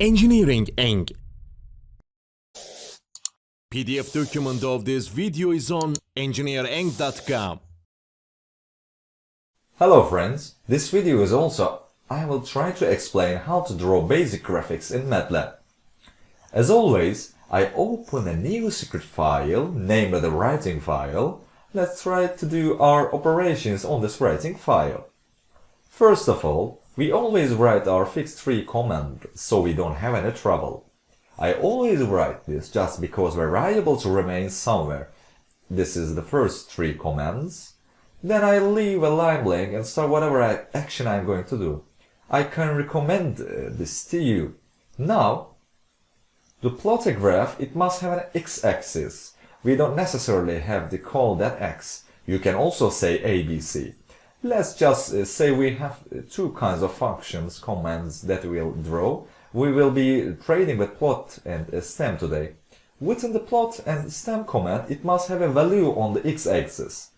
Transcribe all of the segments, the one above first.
Engineering Eng. PDF document of this video is on engineereng.com. Hello friends, this video is also I will try to explain how to draw basic graphics in MATLAB. As always, I open a new script file, named the writing file. Let's try to do our operations on this writing file. First of all, we always write our fixed tree command so we don't have any trouble. I always write this just because variables remain somewhere. This is the first three commands. Then I leave a line blank and start whatever action I'm going to do. I can recommend this to you. Now, to plot a graph, it must have an x-axis. We don't necessarily have to call that x. You can also say ABC. Let's just say we have two kinds of functions, commands that we'll draw. We will be trading with plot and stem today. Within the plot and stem command, it must have a value on the x-axis.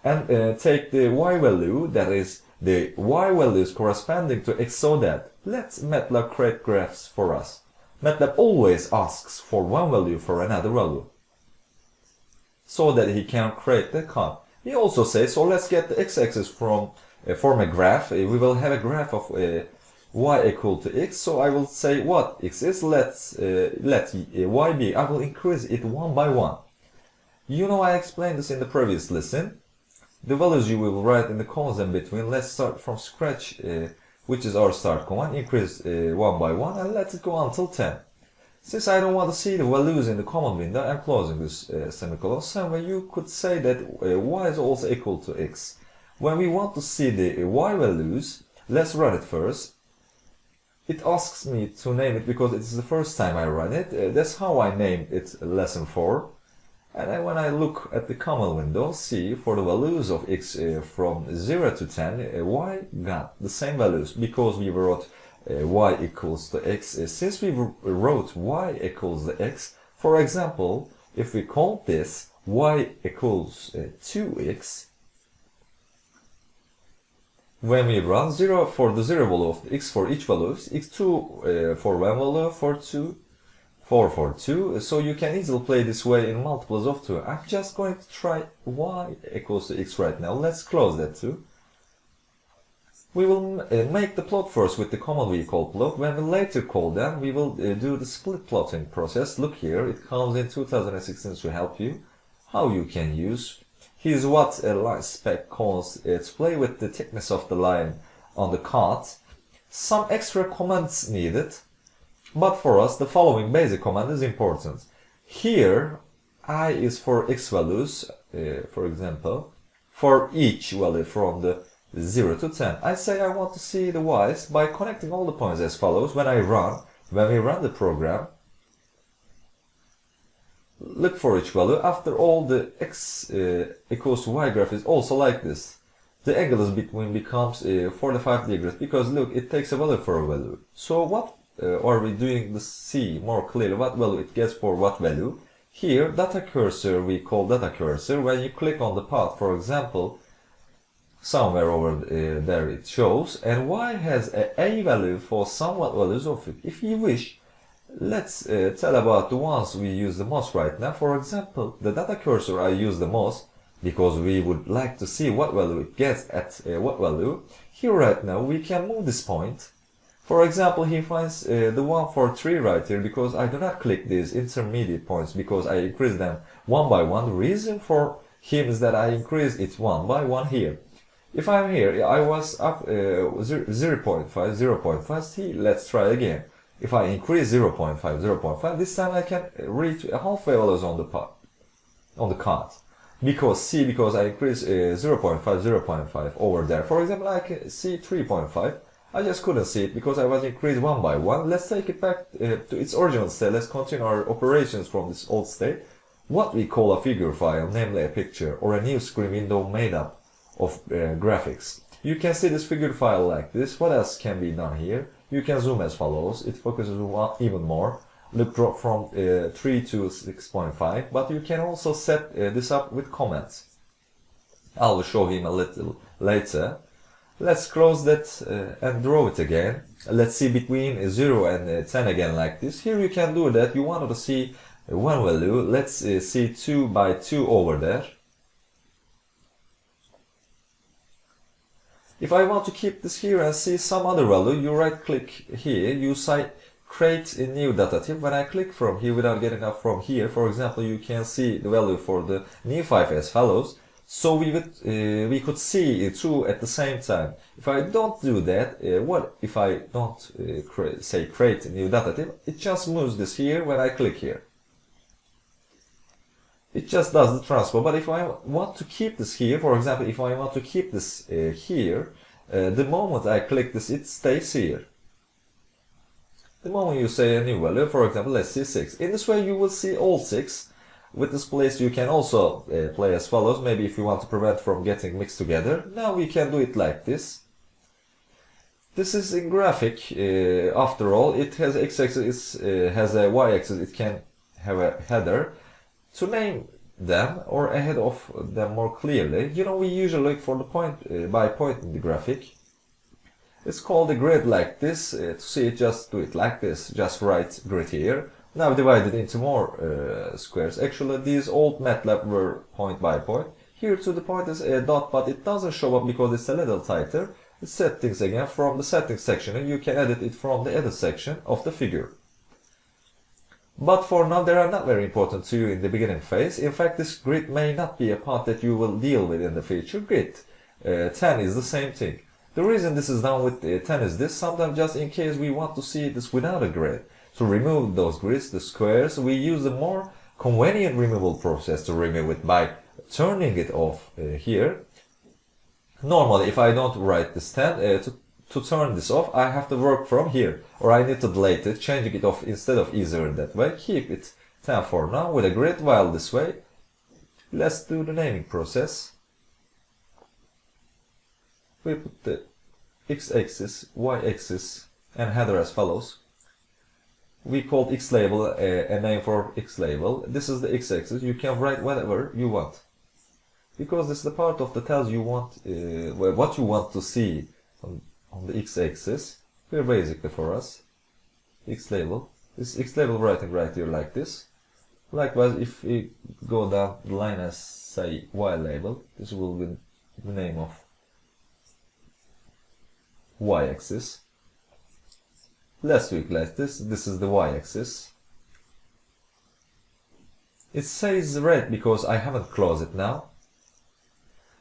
And take the y value, that is the y values corresponding to x, so that let's MATLAB create graphs for us. MATLAB always asks for one value for another value, so that he can create the code. He also says, so let's get the x-axis from form a graph. We will have a graph of y equal to x. So I will say what x is. Let y be. I will increase it one by one. You know, I explained this in the previous lesson. The values you will write in the columns in between. Let's start from scratch, which is our start command. Increase one by one and let it go until 10. Since I don't want to see the values in the command window, I'm closing this semicolon. Somewhere you could say that y is also equal to x. When we want to see the y values, let's run it first. It asks me to name it because it's the first time I run it. That's how I named it lesson 4. And then when I look at the command window, see for the values of x from 0 to 10, y got the same values because we wrote y equals to x. Since we wrote y equals the x, for example, if we call this y equals 2x, when we run 0 for the 0 value of x for each value, x2 for one value, for 2, 4 for 2, so you can easily play this way in multiples of 2. I'm just going to try y equals to x right now. Let's close that too. We will make the plot first with the command we call plot. When we later call them, we will do the split plotting process. Look here, it comes in 2016 to help you how you can use. Here's what a line spec calls to play with the thickness of the line on the card. Some extra commands needed, but for us the following basic command is important. Here I is for x values, for example, for each value from the 0 to 10. I say I want to see the y's by connecting all the points as follows. When we run the program, look for each value. After all, the x equals to y graph is also like this. The angle is between becomes 45 degrees because look, it takes a value for a value. So what are we doing to see more clearly what value it gets for what value? Here, data cursor we call data cursor. When you click on the path, for example, somewhere over there it shows, and y has a value for somewhat values of it. If you wish, let's tell about the ones we use the most right now. For example, the data cursor I use the most because we would like to see what value it gets at what value. Here right now we can move this point. For example, he finds the one for 3 right here because I do not click these intermediate points because I increase them one by one. The reason for him is that I increase it one by one here. If I'm here, I was up 0.5, 0.5, see, let's try again. If I increase 0.5, 0.5, this time I can reach halfway values on the card. Because I increase 0.5, 0.5 over there. For example, I can see 3.5. I just couldn't see it because I was increased one by one. Let's take it back to its original state. Let's continue our operations from this old state. What we call a figure file, namely a picture or a new screen window made up of graphics. You can see this figure file like this. What else can be done here? You can zoom as follows. It focuses even more. Look, drop from 3 to 6.5. But you can also set this up with comments. I will show him a little later. Let's close that and draw it again. let's see between 0 and 10 again like this. Here you can do that. You wanted to see one value. Let's see 2 by 2 over there. If I want to keep this here and see some other value, you right click here, you say create a new data type. When I click from here without getting up from here, for example, you can see the value for the new 5 as follows. So we could see 2 at the same time. If I don't do that, what if I don't create a new data type? It just moves this here when I click here. It just does the transfer. But if I want to keep this here, for example, if I want to keep this here, the moment I click this, it stays here. The moment you say a new value, for example, let's see 6. In this way, you will see all 6. With this place, you can also play as follows. Maybe if you want to prevent from getting mixed together. Now we can do it like this. This is in graphic. After all, it has x-axis, has a y-axis. It can have a header. To name them or ahead of them more clearly, you know, we usually look for the point by point in the graphic. It's called a grid like this. To see it, just do it like this. Just write grid here. Now divided into more squares. Actually, these old MATLAB were point by point. Here to the point is a dot, but it doesn't show up because it's a little tighter. It's settings again from the settings section, and you can edit it from the edit section of the figure. But for now, they are not very important to you in the beginning phase. In fact, this grid may not be a part that you will deal with in the future. Grid 10 is the same thing. The reason this is done with 10 is this. Sometimes just in case we want to see this without a grid. To remove those grids, the squares, we use a more convenient removal process to remove it by turning it off here. Normally, if I don't write this 10, to turn this off, I have to work from here. Or I need to delete it, changing it off instead of easier that way. Keep it 10 for now with a grid, while this way. Let's do the naming process. We put the x-axis, y-axis, and header as follows. We called x label a name for x label. This is the x-axis. You can write whatever you want, because this is the part of the tells you want what you want to see on the x-axis. Here basically for us x label. This x label writing right here like this. Likewise, if we go down the line as say y label, this will be the name of y-axis. Let's do it like this. This is the y-axis. It says red because I haven't closed it now.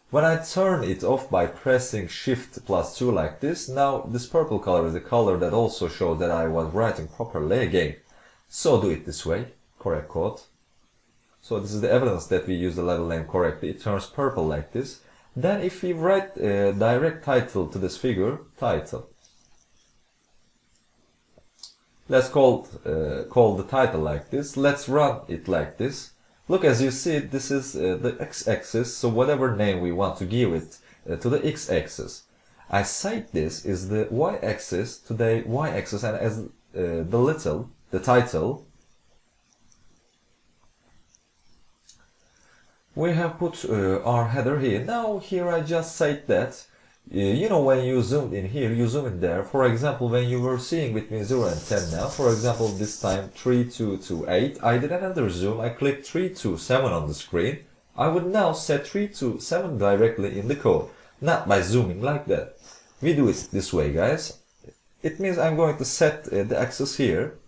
When I turn it off by pressing Shift plus 2 like this, now this purple color is the color that also shows that I was writing properly again. So do it this way. Correct code. So this is the evidence that we use the level name correctly. It turns purple like this. Then if we write a direct title to this figure, title. Let's call the title like this. Let's run it like this. Look, as you see, this is the x-axis, so whatever name we want to give it to the x-axis. I cite this is the y-axis to the y-axis, and as the title, we have put our header here. Now here I just cite that. You know, when you zoomed in here, you zoom in there. For example, when you were seeing between 0 and 10 now, for example, this time 3 to 8, I did another zoom. I clicked 3 to 7 on the screen. I would now set 3 to 7 directly in the code, not by zooming like that. We do it this way, guys. It means I'm going to set the axis here,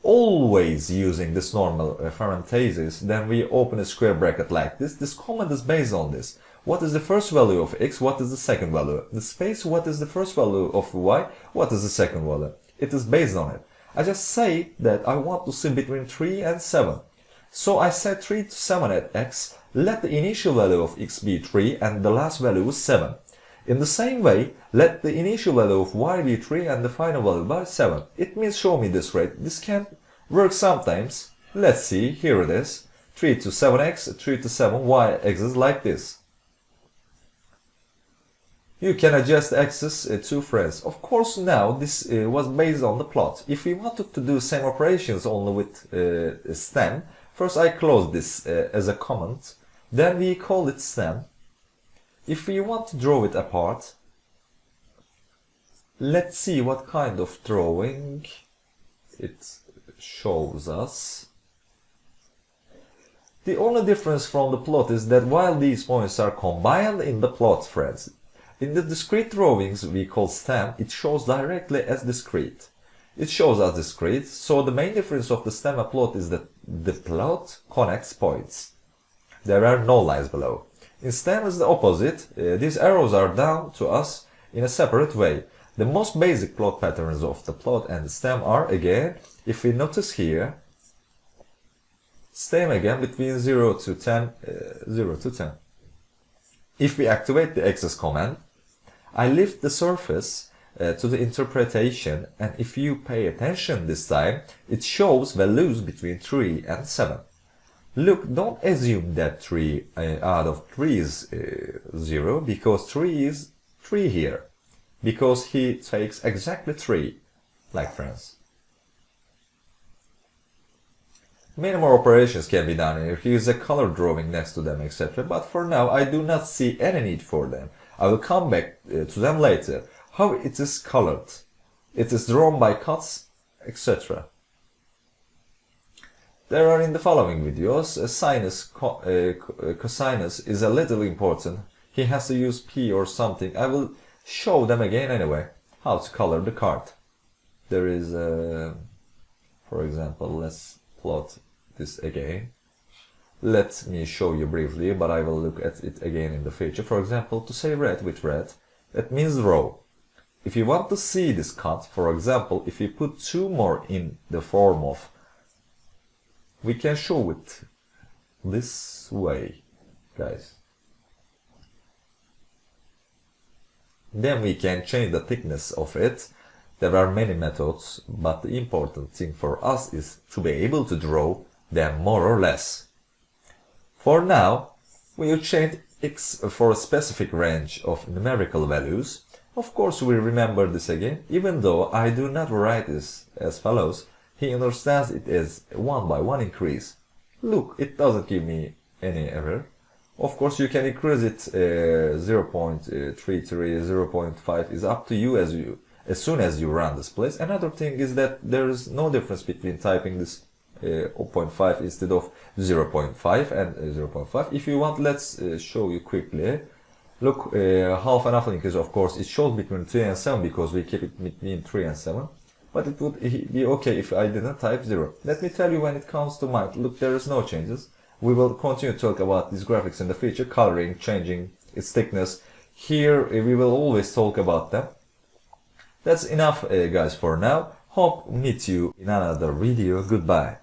always using this normal parenthesis. Then we open a square bracket like this. This comment is based on this. What is the first value of x? What is the second value? The space, what is the first value of y? What is the second value? It is based on it. I just say that I want to see between 3 and 7. So I set 3 to 7 at x. Let the initial value of x be 3 and the last value is 7. In the same way, let the initial value of y be 3 and the final value be 7. It means show me this rate. This can work sometimes. Let's see, here it is. 3 to 7x, 3 to 7 y-axis like this. You can adjust the axis to frames. Of course, now this was based on the plot. If we wanted to do same operations only with stem, first I close this as a comment. Then we call it stem. If we want to draw it apart, Let's see what kind of drawing it shows us. The only difference from the plot is that while these points are combined in the plot threads, in the discrete drawings we call stem, it shows directly as discrete. It shows as discrete, so the main difference of the stem and plot is that the plot connects points. There are no lines below. In stem is the opposite. These arrows are down to us in a separate way. The most basic plot patterns of the plot and the stem are, again, if we notice here, stem again between 0 to 10, 0 to 10. If we activate the access command, I lift the surface to the interpretation, and if you pay attention this time, it shows values between 3 and 7. Look, don't assume that 3 out of 3 is 0, because 3 is 3 here, because he takes exactly 3, like friends. Many more operations can be done here. Here's a color drawing next to them, etc. But for now, I do not see any need for them. I will come back to them later. How it is colored. It is drawn by cuts, etc. There are in the following videos. Sinus, cosinus is a little important. He has to use P or something. I will show them again anyway. How to color the card. There is, for example, let's plot this again. Let me show you briefly, but I will look at it again in the future. For example, to say red with red, that means row. If you want to see this cut, for example, if you put 2 more in the form of, we can show it this way, guys. Then we can change the thickness of it. There are many methods, but the important thing for us is to be able to draw them more or less. For now, we will change x for a specific range of numerical values. Of course, we remember this again, even though I do not write this as follows. He understands it as 1 by 1 increase. Look, it doesn't give me any error. Of course, you can increase it 0.33, 0.5 is up to you as soon as you run this place. Another thing is that there is no difference between typing this 0.5 instead of 0.5 and 0.5. If you want, let's show you quickly. Look, half and half increase, of course, it shows between 3 and 7 because we keep it between 3 and 7. But it would be okay if I didn't type 0. Let me tell you when it comes to mine. Look, there is no changes. We will continue to talk about these graphics in the future, coloring, changing its thickness. Here we will always talk about them. That's enough guys for now. Hope meet you in another video. Goodbye.